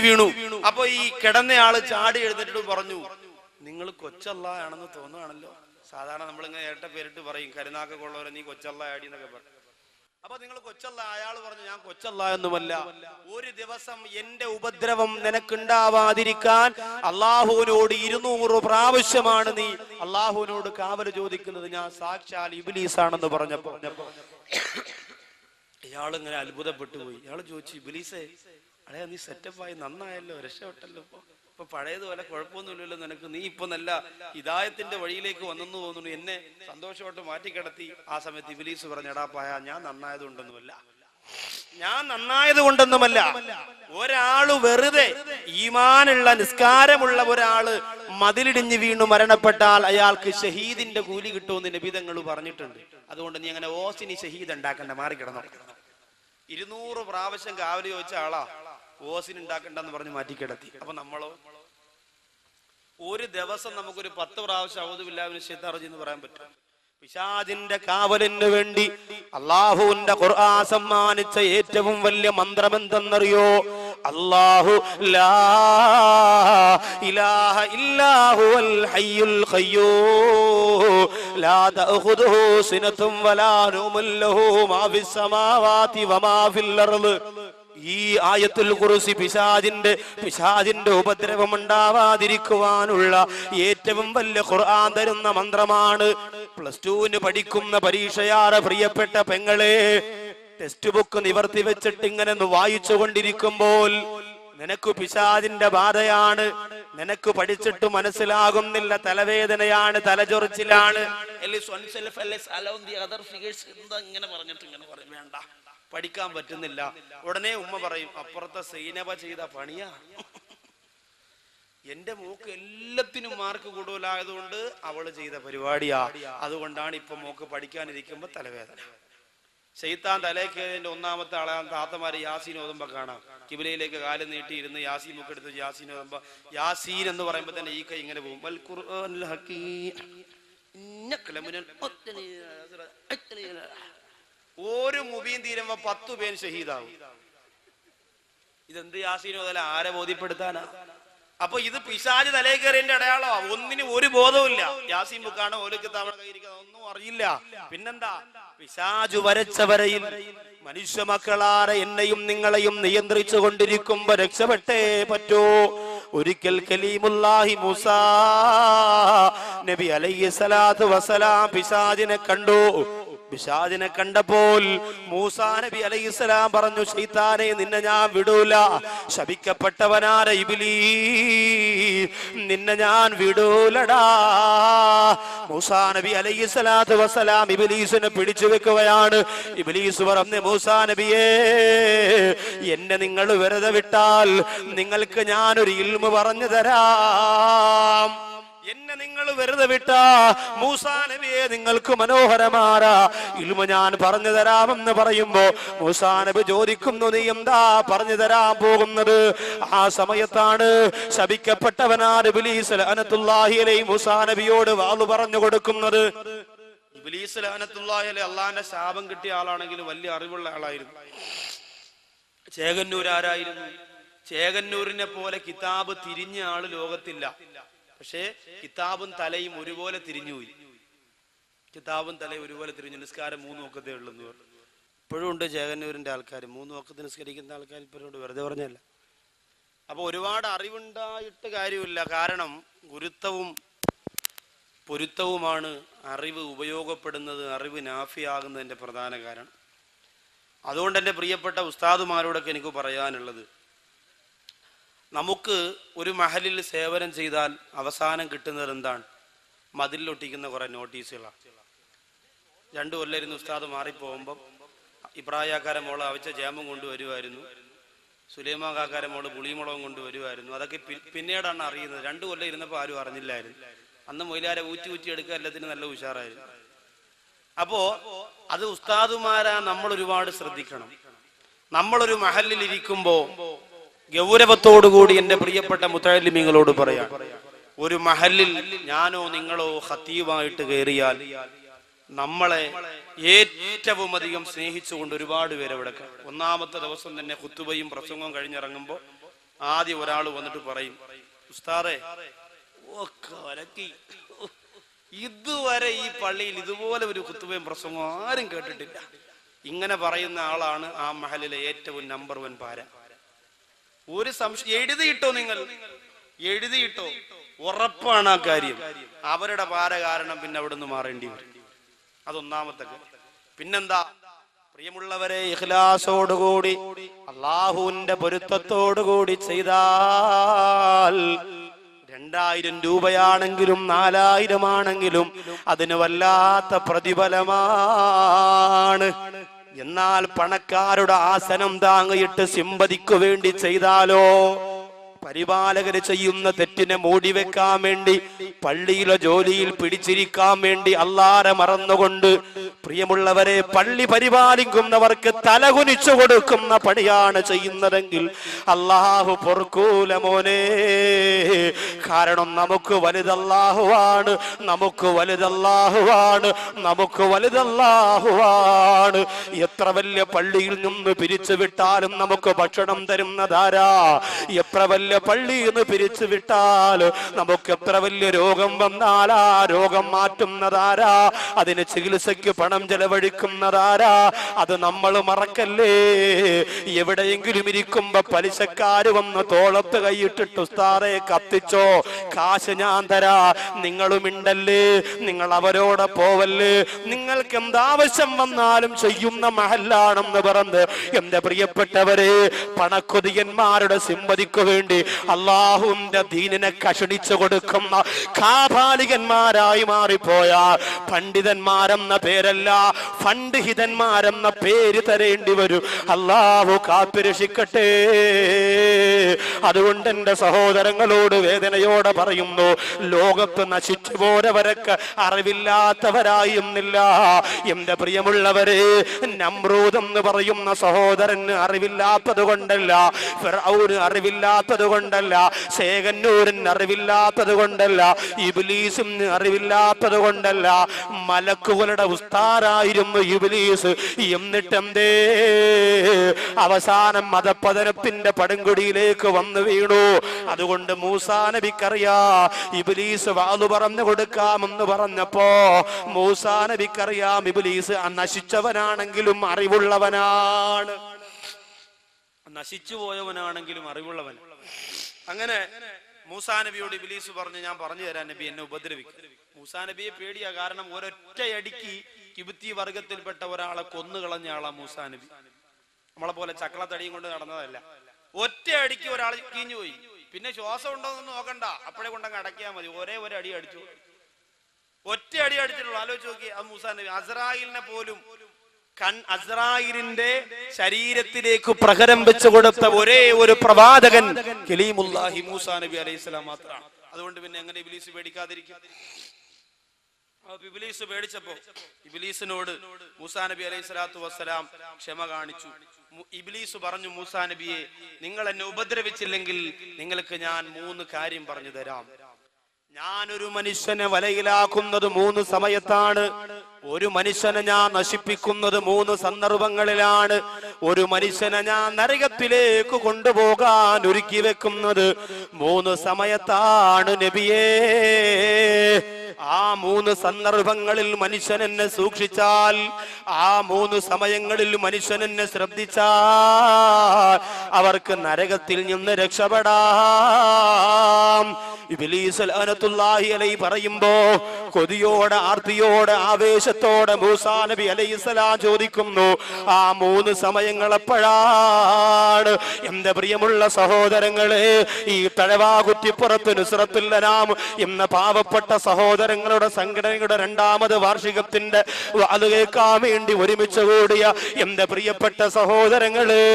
വീണു. അപ്പൊ ഈ കിടന്നയാള് ചാടി എഴുന്നിട്ട് പറഞ്ഞു, നിങ്ങൾ കൊച്ചല്ലായാണെന്ന് തോന്നുകയാണല്ലോ. സാധാരണ നമ്മളിങ്ങനെ ഇരട്ട പേരിട്ട് പറയും, കരുനാക്കൊക്കെ ഉള്ളവരെ നീ കൊച്ചല്ല ആടി എന്നൊക്കെ പറയും. അപ്പൊ നിങ്ങൾ കൊച്ചല്ല. അയാൾ പറഞ്ഞു ഞാൻ കൊച്ചല്ല എന്നുമല്ല, ഒരു ദിവസം എന്റെ ഉപദ്രവം നിനക്കുണ്ടാവാതിരിക്കാൻ അള്ളാഹുവിനോട് 200 പ്രാവശ്യമാണ് നീ അള്ളാഹുവിനോട് കാവല് ചോദിക്കുന്നത്. ഞാൻ സാക്ഷാൽ ഇബ്ലീസ് ആണെന്ന് പറഞ്ഞപ്പോ ഇയാളിങ്ങനെ അത്ഭുതപ്പെട്ടു പോയി. ഇയാള് ചോദിച്ചു, ഇബ്ലീസേ അടയാ നീ സെറ്റപ്പായി, നന്നായല്ലോ, രക്ഷപ്പെട്ടല്ലോ, ഇപ്പൊ പഴയതുപോലെ കുഴപ്പമൊന്നുമില്ലല്ലോ നിനക്ക്, നീ ഇപ്പൊ നല്ല ഹിദായത്തിന്റെ വഴിയിലേക്ക് വന്നെന്ന് തോന്നുന്നു, എന്നെ സന്തോഷമായിട്ട് മാറ്റിക്കിടത്തി. ആ സമയത്ത് ഇബ്ലീസ് പറഞ്ഞു, എടാ പായ ഞാൻ നന്നായത് കൊണ്ടൊന്നുമല്ല, ഒരാള് വെറുതെ ഈമാനുള്ള നിസ്കാരമുള്ള ഒരാള് മതിലിടിഞ്ഞ് വീണു മരണപ്പെട്ടാൽ അയാൾക്ക് ഷഹീദിന്റെ കൂലി കിട്ടുമെന്ന് നബി തങ്ങൾ പറഞ്ഞിട്ടുണ്ട്. അതുകൊണ്ട് നീ അങ്ങനെ ഓസിനി ഷഹീദ് ഉണ്ടാക്കണ്ട, മാറിക്കിടന്നോ. 200 പ്രാവശ്യം കാവല് ചോദിച്ച ആളാ ഓസിന് ഉണ്ടാക്കണ്ടെന്ന് പറഞ്ഞ് മാറ്റിക്കിടത്തി. അപ്പൊ നമ്മളോ ഒരു ദിവസം നമുക്കൊരു 10 പ്രാവശ്യം അഊദു ബില്ലാഹി മിനശ് ശൈത്വാനിർ റജീം എന്ന് പറയാൻ പറ്റും. പിശാചിന്റെ കാവലിന് വേണ്ടി അള്ളാഹുവിന്റെ ഖുർആൻ സമ്മാനിച്ച ഏറ്റവും വലിയ മന്ത്രം എന്തെന്നറിയോ? അല്ലാഹു ലാ ഇലാഹ ഇല്ലാ ഹുവൽ ഹയ്യുൽ ഖയ്യൂം ലാ തഅഖുദുഹു സിനത്തും വലാ നൗമുൻ ലഹു മാ ഫിസ് സമാവാതി വമാ ഫിൽ അർള്. ഈ ആയത്തുൽ ഖുർസി പിശാചിന്റെ ഉപദ്രവം ഉണ്ടാവാതിരിക്കുവാനുള്ള ഏറ്റവും വലിയ ഖുർആൻ തരുന്ന മന്ത്രമാണ്. +2 പഠിക്കുന്ന പരീക്ഷയാറ് പ്രിയപ്പെട്ട പെങ്ങളെ, ടെക്സ്റ്റ് ബുക്ക് നിവർത്തി വെച്ചിട്ട് ഇങ്ങനെ വായിച്ചു കൊണ്ടിരിക്കുമ്പോൾ നിനക്ക് പിശാചിന്റെ ബാധയാണ്, നിനക്ക് പഠിച്ചിട്ട് മനസ്സിലാകുന്നില്ല, തലവേദനയാണ്, തലചൊറിച്ചിലാണ്, ഇങ്ങനെ പറഞ്ഞിട്ട് ഇങ്ങനെ പറയും വേണ്ട, പഠിക്കാൻ പറ്റുന്നില്ല. ഉടനെ ഉമ്മ പറയും അപ്പുറത്തെ സൈനബ ചെയ്ത പണിയാ, എന്റെ മോക്ക് എല്ലാത്തിനും മാർക്ക് കൂടുതലായതുകൊണ്ട് അവള് ചെയ്ത പരിപാടിയാ, അതുകൊണ്ടാണ് ഇപ്പൊ മോക്ക് പഠിക്കാനിരിക്കുമ്പോ തലവേദന. ശൈത്താൻ തലേക്കേതിന്റെ ഒന്നാമത്തെ ആളാൻ താത്തമാര് യാസീൻ ഓതുമ്പോ കാണാം, കിബിലയിലേക്ക് കാലം നീട്ടിയിരുന്ന് യാസീൻ മുക്ക് എടുത്ത് യാസീൻ ഓതുമ്പോ യാസീൻ എന്ന് പറയുമ്പോ തന്നെ ഈ കൈ ഇങ്ങനെ പോകും. ഒരു മുബീൻ തീരുമ്പോ 10 പേര് ഷഹീദാവും. ഇതെന്ത് യാസീൻ ഓതല, ആരെ ബോധ്യപ്പെടുത്താനാ? അപ്പൊ ഇത് പിശാച് തലേ കയറിന്റെ അടയാളമാ. ഒന്നിനും ഒരു ബോധവുമില്ല. യാസീൻ ബുക്കാണ് ഓലക്ക് തവണ കയ്യിരിക്കുന്നത്, ഒന്നും അറിയില്ല. പിന്നെന്താ? പിശാചു വരച്ച വരയിൽ മനുഷ്യ മക്കളാരെ എന്നെയും നിങ്ങളെയും നിയന്ത്രിച്ചു കൊണ്ടിരിക്കുമ്പോ രക്ഷപ്പെട്ടേ പറ്റൂ. ഒരിക്കൽ കലീമുല്ലാഹി മൂസാ നബി അലൈഹിസ്സലാത്തു വസ്സലാം പിശാചിനെ കണ്ടു. പിശാചിനെ കണ്ടപ്പോൾ മൂസാ നബി അലൈഹിസ്സലാം പറഞ്ഞു, ശൈത്താനെ നിന്നെ ഞാൻ വിടൂല, ശപിക്കപ്പെട്ടവനാര ഇബ്ലീസ്, നിന്നെ ഞാൻ വിടൂലടാ. മൂസാ നബി അലൈഹിസ്സലാത്തു വസ്സലാം ഇബ്ലീസിനെ പിടിച്ചു വെക്കുകയാണ്. ഇബ്ലീസ് പറഞ്ഞു, മൂസാ നബിയേ, എന്നെ നിങ്ങൾ വെറുതെ വിട്ടാൽ നിങ്ങൾക്ക് ഞാനൊരു ഇൽമു പറഞ്ഞു തരാം. എന്നെ നിങ്ങൾ വെറുതെ വിട്ടാ മൂസാ നബിയെ നിങ്ങൾക്ക് മനോഹരമായ ഇൽമു ഞാൻ പറഞ്ഞു തരാമെന്ന് പറയുമ്പോ മൂസാ നബി ചോദിക്കുന്നു, നീ എന്താ പറഞ്ഞു തരാൻ പോകുന്നത്? ആ സമയത്താണ് ശപിക്കപ്പെട്ടവനായ ഇബ്ലീസ് ലഅനത്തുല്ലാഹി അലൈഹി മൂസാ നബിയോട് വാള് പറഞ്ഞു കൊടുക്കുന്നത്. ഇബ്ലീസ് ലഅനത്തുല്ലാഹി അലൈഹി അള്ളാന്റെ ശാപം കിട്ടിയ ആളാണെങ്കിലും വലിയ അറിവുള്ള ആളായിരുന്നു. ചേകന്നൂർ ആരായിരുന്നു? ചേകന്നൂരിനെ പോലെ കിതാബ് തിരിഞ്ഞ ആള് ലോകത്തില്ല. പക്ഷേ കിതാബും തലയും ഒരുപോലെ തിരിഞ്ഞുപോയി. കിതാബും തലയും ഒരുപോലെ തിരിഞ്ഞു. നിസ്കാരം 3 വഖത്തേ ഉള്ളെന്ന് പറഞ്ഞു. ഇപ്പോഴും ഉണ്ട് ചേകന്നൂരിന്റെ ആൾക്കാർ 3 വഖത്ത് നിസ്കരിക്കുന്ന ആൾക്കാർ ഇപ്പോഴും ഉണ്ട്, വെറുതെ പറഞ്ഞല്ല. അപ്പൊ ഒരുപാട് അറിവുണ്ടായിട്ട് കാര്യമില്ല. കാരണം ഗുരുത്വവും പൊരുത്തവുമാണ് അറിവ് ഉപയോഗപ്പെടുന്നത്, അറിവ് നാഫിയാകുന്നതിന്റെ പ്രധാന കാരണം. അതുകൊണ്ട് എൻ്റെ പ്രിയപ്പെട്ട ഉസ്താദുമാരോടൊക്കെ എനിക്ക് പറയാനുള്ളത്, നമുക്ക് ഒരു മഹലിൽ സേവനം ചെയ്താൽ അവസാനം കിട്ടുന്നത് എന്താണ്? മതിലൊട്ടിക്കുന്ന കുറെ നോട്ടീസുകളാണ്. 2 കൊല്ലം ഉസ്താദ് മാറിപ്പോകുമ്പം ഇബ്രാഹിക്കാരെ മോള് അവിച്ച ജാമും കൊണ്ടുവരുമായിരുന്നു, സുലൈമാൻ കാക്കാരെ മോള് പുളിമുളകും കൊണ്ടുവരുമായിരുന്നു. അതൊക്കെ പിന്നീടാണ് അറിയുന്നത്. 2 കൊല്ലം ഇരുന്നപ്പോൾ ആരും അറിഞ്ഞില്ലായിരുന്നു. അന്ന് മൊയിലാരെ ഊറ്റി എടുക്കുക, എല്ലാത്തിനും നല്ല ഉഷാറായിരുന്നു. അപ്പോ അത് ഉസ്താദുമാരാ നമ്മൾ ഒരുപാട് ശ്രദ്ധിക്കണം. നമ്മളൊരു മഹലിൽ ഇരിക്കുമ്പോ ഗൗരവത്തോടുകൂടി എൻ്റെ പ്രിയപ്പെട്ട മുത്തഅല്ലിമീങ്ങളോട് പറയാം, ഒരു മഹലിൽ ഞാനോ നിങ്ങളോ ഖതീബായിട്ട് കയറിയാൽ നമ്മളെ ഏറ്റവും അധികം സ്നേഹിച്ചുകൊണ്ട് ഒരുപാട് പേര് അവിടെ. ഒന്നാമത്തെ ദിവസം തന്നെ ഖുതുബയും പ്രസംഗവും കഴിഞ്ഞിറങ്ങുമ്പോൾ ആദ്യം ഒരാൾ വന്നിട്ട് പറയും, ഉസ്താദേ ഇതുവരെ ഈ പള്ളിയിൽ ഇതുപോലെ ഒരു ഖുതുബയും പ്രസംഗവും ആരും കേട്ടിട്ടില്ല. ഇങ്ങനെ പറയുന്ന ആളാണ് ആ മഹലിലെ ഏറ്റവും നമ്പർ 1 പാര. ഒരു സംശയം എഴുതിയിട്ടോ, നിങ്ങൾ എഴുതിയിട്ടോ, ഉറപ്പാണ് ആ കാര്യം. അവരുടെ പാര കാരണം പിന്നെ അവിടെ നിന്ന് മാറേണ്ടി വരും. അതൊന്നാമത്തെ. പിന്നെന്താ പ്രിയമുള്ളവരെ, ഇഖ്ലാസോടുകൂടി അള്ളാഹുവിന്റെ പൊരുത്തത്തോടുകൂടി ചെയ്താൽ 2000 രൂപയാണെങ്കിലും 4000 ആണെങ്കിലും അതിന് വല്ലാത്ത പ്രതിഫലമാണ്. എന്നാൽ പണക്കാരുടെ ആസനം താങ്ങിയിട്ട് സിമ്പതിക്കു വേണ്ടി ചെയ്താലോ, പരിപാലകര് ചെയ്യുന്ന തെറ്റിനെ മൂടിവെക്കാൻ വേണ്ടി, പള്ളിയിലെ ജോലിയിൽ പിടിച്ചിരിക്കാൻ വേണ്ടി അല്ലാഹുവെ മറന്നുകൊണ്ട്, പ്രിയമുള്ളവരെ, പള്ളി പരിപാലിക്കുന്നവർക്ക് തലകുനിച്ചു കൊടുക്കുന്ന പണിയാണ് ചെയ്യുന്നതെങ്കിൽ അല്ലാഹു പൊറുക്കൂല മോനെ. കാരണം നമുക്ക് വലുതല്ലാഹുവാണ്, നമുക്ക് വലുതല്ലാഹുവാണ്, നമുക്ക് വലുതല്ലാഹുവാണ്. എത്ര വലിയ പള്ളിയിൽ നിന്ന് പിരിച്ചു വിട്ടാലും നമുക്ക് ഭക്ഷണം തരുന്നതാരാ? എത്ര വലിയ പള്ളിയിൽ നിന്ന് പിരിച്ചു വിട്ടാൽ നമുക്ക് എത്ര വലിയ രോഗം വന്നാൽ ആ രോഗം മാറ്റുന്നതാരാ? അതിന് ചികിത്സയ്ക്ക് പണം ചെലവഴിക്കുന്നതാരാ? അത് നമ്മൾ മറക്കല്ലേ. എവിടെയെങ്കിലും ഇരിക്കുമ്പോ പലിശക്കാര് വന്ന് തോളത്ത് കൈയിട്ടിട്ട് ഉസ്താദെ കത്തിച്ചോ, കാശ് ഞാൻ തരാ, നിങ്ങളുമിണ്ടല്ലേ, നിങ്ങൾ അവരോട് പോവല്ലേ, നിങ്ങൾക്ക് എന്താവശ്യം വന്നാലും ചെയ്യുന്ന മഹല്ലാണെന്ന് പറഞ്ഞ് എന്റെ പ്രിയപ്പെട്ടവരെ, പണക്കൊതിയന്മാരുടെ സിമ്പതിക്കു വേണ്ടി അള്ളാഹുവിന്റെ ദീനിനെ കഷണിച്ചു കൊടുക്കുന്ന കാപാലികന്മാരായി മാറിപ്പോയ പണ്ഡിതന്മാരെന്ന പേരല്ല, ഫണ്ഡിഹിതന്മാരെന്ന പേര് തരേണ്ടി വരും. അള്ളാഹു കാത്തുരക്ഷിക്കട്ടെ. അതുകൊണ്ട് എന്റെ സഹോദരങ്ങളോട് വേദനയോടെ പറയുന്നു, ലോകത്ത് നശിച്ചു പോരവരൊക്കെ അറിവില്ലാത്തവരായിരുന്നില്ല. എന്റെ പ്രിയമുള്ളവരെ, നമ്രൂദ് എന്ന് പറയുന്ന സഹോദരന് അറിവില്ലാത്തത് കൊണ്ടല്ല, ഫിർഔന് അറിവില്ലാത്തത് കൊണ്ടല്ല, ശേഖന്നൂരിന് അറിവില്ലാത്തത് കൊണ്ടല്ല, ഇബ്ലീസിന് അറിവില്ലാത്തത് കൊണ്ടല്ല, മലക്കുകളുടെ ഉസ്താദായിരുന്നു ഇബ്ലീസ്. എന്നിട്ടെന്തേ അവസാനം മതപതനത്തിന്റെ പടുങ്കുടിയിലേക്ക് വന്നു വീണു. അതുകൊണ്ട് മൂസാ നബിക്കറിയാ, ഇബ്ലീസ് വാളു പറഞ്ഞു കൊടുക്കാമെന്ന് പറഞ്ഞപ്പോ മൂസാ നബിക്കറിയാം ഇബ്ലീസ് നശിച്ചവനാണെങ്കിലും അറിവുള്ളവനാണ്, നശിച്ചു പോയവനാണെങ്കിലും അറിവുള്ളവൻ. അങ്ങനെ മൂസാ നബിയോട് ഇബ്ലീസ് പറഞ്ഞു, ഞാൻ പറഞ്ഞു തരാൻ നബി, എന്നെ ഉപദ്രവിക്കും. മൂസാ നബിയെ പേടിയാ, കാരണം ഒരൊറ്റയടിക്ക് കിബുത്തി വർഗത്തിൽപ്പെട്ട ഒരാളെ കൊന്നുകളഞ്ഞ ആളാ മൂസാ നബി. നമ്മളെ പോലെ ചക്കളത്തടിയും കൊണ്ട് നടന്നതല്ല. ഒറ്റയടിക്ക് ഒരാൾ കീഞ്ഞുപോയി, പിന്നെ ശ്വാസം ഉണ്ടോന്നൊന്നും നോക്കണ്ട, അപ്പോഴേ കൊണ്ടങ്ങ് അടക്കിയാൽ മതി. ഒരേ ഒരു അടി അടിച്ചു, ഒറ്റ അടി അടിച്ചിട്ടുള്ളൂ. ആലോചിച്ച് നോക്കി, അത് മൂസാ നബി. അസ്രായിലിനെ പോലും അസ്രായിലിന്റെ ശരീരത്തിലേക്ക് പ്രഹരം വെച്ചു കൊടുത്ത ഒരേ ഒരു പ്രവാചകൻ കലീമുല്ലാഹി മൂസാ നബി അലൈഹിസ്സലാം മാത്രമാണ്. അതുകൊണ്ട് പിന്നെ എങ്ങനെ ഇബ്ലീസ് പേടിക്കാതിരിക്കും? ഇബ്ലീസ് പേടിച്ചപ്പോ ഇബ്ലീസിനോട് മൂസാ നബി അലൈഹിസ്സലാത്തു വസ്സലാം ക്ഷമ കാണിച്ചു. ഇബ്ലീസ് പറഞ്ഞു, മൂസാ നബിയെ, നിങ്ങൾ എന്നെ ഉപദ്രവിച്ചില്ലെങ്കിൽ നിങ്ങൾക്ക് ഞാൻ 3 കാര്യം പറഞ്ഞു തരാം. ഞാനൊരു മനുഷ്യനെ വലയിലാക്കുന്നത് 3 സമയത്താണ്. ഒരു മനുഷ്യനെ ഞാൻ നശിപ്പിക്കുന്നത് 3 സന്ദർഭങ്ങളിലാണ്. ഒരു മനുഷ്യനെ ഞാൻ നരകത്തിലേക്ക് കൊണ്ടുപോകാൻ ഒരുക്കി വെക്കുന്നത് 3 സമയത്താണ് നബിയേ. ആ 3 സന്ദർഭങ്ങളിൽ മനുഷ്യൻ എന്നെ സൂക്ഷിച്ചാൽ, ആ 3 സമയങ്ങളിൽ മനുഷ്യൻ എന്നെ ശ്രദ്ധിച്ചാൽ അവർക്ക് നരകത്തിൽ നിന്ന് രക്ഷപ്പെടാം. ഇബ്ലീസ് ലഅനത്തുല്ലാഹി അലൈഹി പറയുമ്പോ കൊതിയോടെ, ആർത്തിയോടെ, ആവേശത്തോടെ മൂസാ നബി അലൈഹിസ്സലാം ചോദിക്കുന്നു, ആ 3 സമയങ്ങൾ എപ്പോഴാണ്? എന്റെ പ്രിയമുള്ള സഹോദരങ്ങളെ, ഈ തഴവാകുറ്റിപ്പുറത്ത് നുസ്രത്തുൽ അനാം എന്ന പാവപ്പെട്ട സഹോദരങ്ങളുടെ സംഘടനയുടെ 2ാമത് വാർഷികത്തിന്റെ അത് കേൾക്കാൻ വേണ്ടി ഒരുമിച്ച് കൂടിയ എന്റെ പ്രിയപ്പെട്ട സഹോദരങ്ങളെ,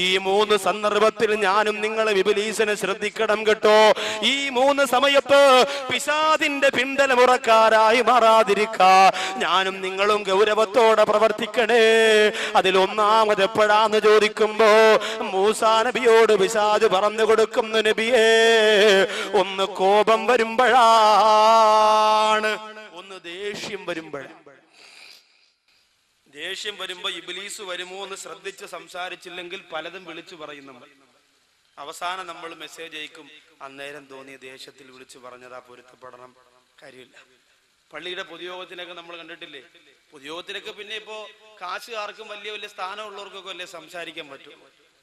ഈ 3 സന്ദർഭത്തിൽ ഞാനും നിങ്ങളെ ഇബ്ലീസിനെ ശ്രദ്ധിക്കണം കേട്ടോ. ഈ 3 സമയത്ത് പിശാചിന്റെ പിന്തലമുറക്കാരായി മാറാതിരിക്കാ ഞാനും നിങ്ങളും ഗൗരവത്തോടെ പ്രവർത്തിക്കണേ. അതിൽ 1ാമത് എപ്പോഴാന്ന് ചോദിക്കുമ്പോ മൂസാ നബിയോട് പിശാച് പറഞ്ഞു കൊടുക്കുന്നു, നബിയേ, ഒന്ന് കോപം വരുമ്പോഴാണ്, ഒന്ന് ദേഷ്യം വരുമ്പോഴാണ്. ദേഷ്യം വരുമ്പോ ഇബ്ലീസ് വരുമോ എന്ന് ശ്രദ്ധിച്ച് സംസാരിച്ചില്ലെങ്കിൽ പലതും വിളിച്ചു പറയും നമ്മൾ. അവസാനം നമ്മൾ മെസ്സേജ് അയക്കും, അന്നേരം തോന്നിയ ദേഷ്യത്തിൽ വിളിച്ചു പറഞ്ഞതാ, പൊരുത്തപ്പെടണം, കാര്യമില്ല. പള്ളിയുടെ പൊതുയോഗത്തിനൊക്കെ നമ്മൾ കണ്ടിട്ടില്ലേ? പൊതുയോഗത്തിനൊക്കെ പിന്നെ ഇപ്പോ കാശുകാർക്കും വലിയ വലിയ സ്ഥാനമുള്ളവർക്കൊക്കെ അല്ലേ സംസാരിക്കാൻ പറ്റും.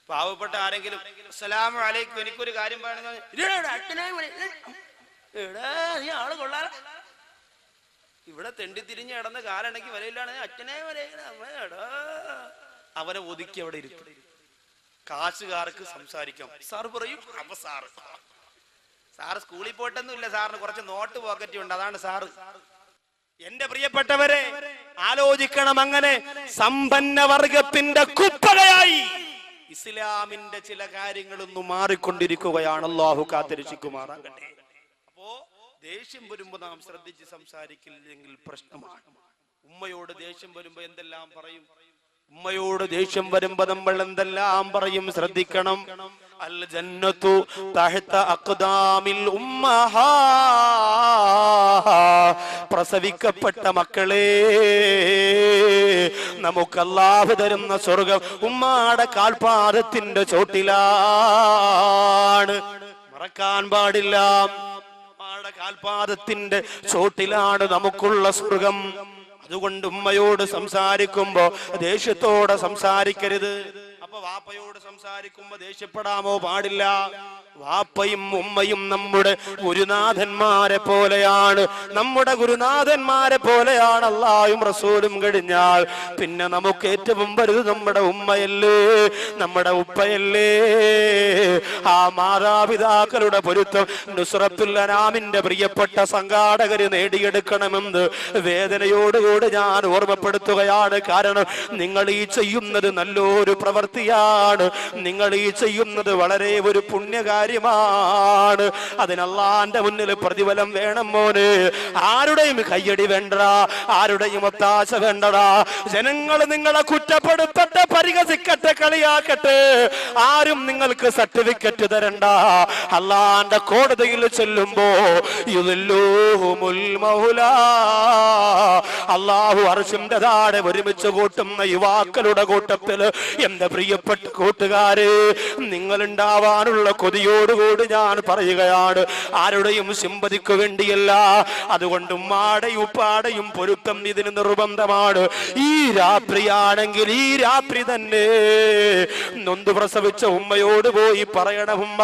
പാവപ്പെട്ട ആരെങ്കിലും അസ്സലാമു അലൈക്കും, എനിക്കൊരു കാര്യം പറയണമെന്ന്, ആള് കൊള്ളാ, ഇവിടെ തെണ്ടി തിരിഞ്ഞ് കിടന്ന കാലണെങ്കിൽ വരയിലാണ്, അച്ഛനെ വരടാ, അവനെ ഒതുക്കി അവിടെ ഇരുത്തും. കാശുകാർക്ക് സംസാരിക്കാം. സാറ് പറയും, അപ്പൊ സാറ് സ്കൂളിൽ പോയിട്ടൊന്നുമില്ല, സാറിന് കുറച്ച് നോട്ട് പോക്കറ്റ് ഉണ്ട്, അതാണ് സാറ്. എന്റെ പ്രിയപ്പെട്ടവരെ, ആലോചിക്കണം. അങ്ങനെ സമ്പന്ന വർഗത്തിന്റെ കുപ്പകയായി ഇസ്ലാമിന്റെ ചില കാര്യങ്ങളൊന്നും മാറിക്കൊണ്ടിരിക്കുകയാണ്. അല്ലാഹു കാത്തിരക്ഷിക്കുമാറാകട്ടെ. അപ്പോ ദേഷ്യം വരുമ്പോ നാം ശ്രദ്ധിച്ച് സംസാരിക്കില്ലെങ്കിൽ പ്രശ്നമാണ്. ഉമ്മയോട് ദേഷ്യം വരുമ്പോ എന്തെല്ലാം പറയും? ഉമ്മയോട് ദേഷ്യം വരുമ്പോ നമ്മൾ എന്തെല്ലാം പറയും? ശ്രദ്ധിക്കണം. അൽ ജന്നത്തു തഹ്ത അഖ്ദാമിൽ ഉമ്മഹാ, പ്രസവിക്കപ്പെട്ട മക്കളെ, നമുക്ക് അല്ലാഹു തരുന്ന സ്വർഗ്ഗം ഉമ്മാടെ കാൽപാദത്തിന്റെ ചോട്ടിലാണ്. മറക്കാൻ പാടില്ല, ഉമ്മാടെ കാൽപാദത്തിന്റെ ചോട്ടിലാണ് നമുക്കുള്ള സ്വർഗ്ഗം. അതുകൊണ്ട് ഉമ്മയോട് സംസാരിക്കുമ്പോ ദേഷ്യത്തോടെ സംസാരിക്കരുത്. അപ്പൊ വാപ്പയോട് സംസാരിക്കുമ്പോ ദേഷ്യപ്പെടാമോ? പാടില്ല. വാപ്പയും ഉമ്മയും നമ്മുടെ ഗുരുനാഥന്മാരെ പോലെയാണ്. നമ്മുടെ ഗുരുനാഥന്മാരെ പോലെയാണ് അല്ലാഹുവും റസൂലും കഴിഞ്ഞാൽ പിന്നെ നമുക്ക് ഏറ്റവും വലുത് നമ്മുടെ ഉമ്മയല്ലേ, നമ്മുടെ ഉപ്പയല്ലേ. ആ മാതാപിതാക്കളുടെ പൊരുത്തം നുസ്രത്തുൽ അനാമിന്റെ പ്രിയപ്പെട്ട സംഘാടകര് നേടിയെടുക്കണമെന്ന് വേദനയോടുകൂടി ഞാൻ ഓർമ്മപ്പെടുത്തുകയാണ്. കാരണം നിങ്ങൾ ഈ ചെയ്യുന്നത് നല്ലൊരു പ്രവൃത്തിയാണ്, നിങ്ങൾ ഈ ചെയ്യുന്നത് വളരെ ഒരു പുണ്യകാര്യമാണ്. അതിന് അല്ലാഹുവിന്റെ മുന്നിൽ പ്രതിഫലം വേണം മോനെ. ആരുടെയും കയ്യടി വേണ്ടടാ, ആരുടെയും ഒത്താശ വേണ്ടടാ. ജനങ്ങൾ നിങ്ങളെ കുറ്റപ്പെടുത്തട്ടെ, പരിഹസിക്കട്ടെ, കളിയാക്കട്ടെ, ആരും നിങ്ങൾക്ക് സർട്ടിഫിക്കറ്റ് തരണ്ട. അല്ലാഹുവിന്റെ കോടതിയിൽ ചെല്ലുമ്പോ അല്ലാഹു അർശിന്റെ താഴെ ഒരുമിച്ച് കൂട്ടുന്ന യുവാക്കളുടെ കൂട്ടത്തിൽ എന്റെ പ്രിയപ്പെട്ട കൂട്ടുകാരെ, നിങ്ങൾ ഉണ്ടാവാനുള്ള കൊതിയോടുകൂടി ഞാൻ പറയുകയാണ്. ആരുടെയും സിമ്പതിക്ക് വേണ്ടിയല്ല. അതുകൊണ്ട് ഉമ്മാടെയും ഉപ്പാടെയും പൊരുത്തം ഇതിന് നിർബന്ധമാണ്. ഈ രാത്രിയാണെങ്കിൽ ഈ രാത്രി തന്നെ നൊന്തു പ്രസവിച്ച ഉമ്മയോട് പോയി പറയണം, ഉമ്മ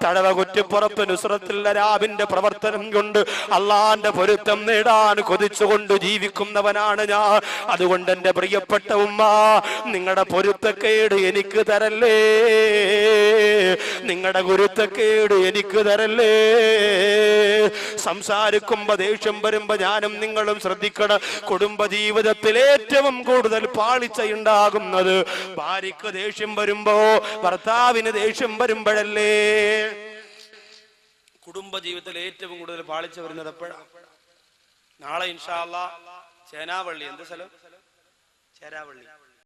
തടവ കുറ്റിപ്പുറത്ത് നുസ്രത്തുൽ അനാമിന്റെ പ്രവർത്തനം കൊണ്ട് അള്ളാന്റെ പൊരുത്തം നേടാൻ കൊതിച്ചുകൊണ്ട് ജീവിക്കുന്നവനാണ് ഞാൻ. അതുകൊണ്ട് എന്റെ പ്രിയപ്പെട്ട ഉമ്മ, നിങ്ങളുടെ പൊരുത്തക്കേട് എനിക്ക് തരല്ലേ, നിങ്ങളുടെ ഗുരുത്തക്കേട് എനിക്ക് തരല്ലേ. സംസാരിക്കുമ്പോ ദേഷ്യം വരുമ്പോ ഞാനും നിങ്ങളും ശ്രദ്ധിക്കണം. കുടുംബ ജീവിതത്തിൽ ഏറ്റവും കൂടുതൽ പാളിച്ചയുണ്ടാകുന്നത് ഭാര്യക്ക് ദേഷ്യം വരുമ്പോ, ഭർത്താവിന് ദേഷ്യം വരുമ്പോഴല്ലേ. കുടുംബ ജീവിതത്തിൽ ഏറ്റവും കൂടുതൽ പാളിച്ച വരുന്നത് എപ്പോഴാണ്? നാളെ ഇൻഷാ അല്ലാഹ് ചേനാവള്ളി, എന്ത് സ്ഥലം? ചേരാവള്ളി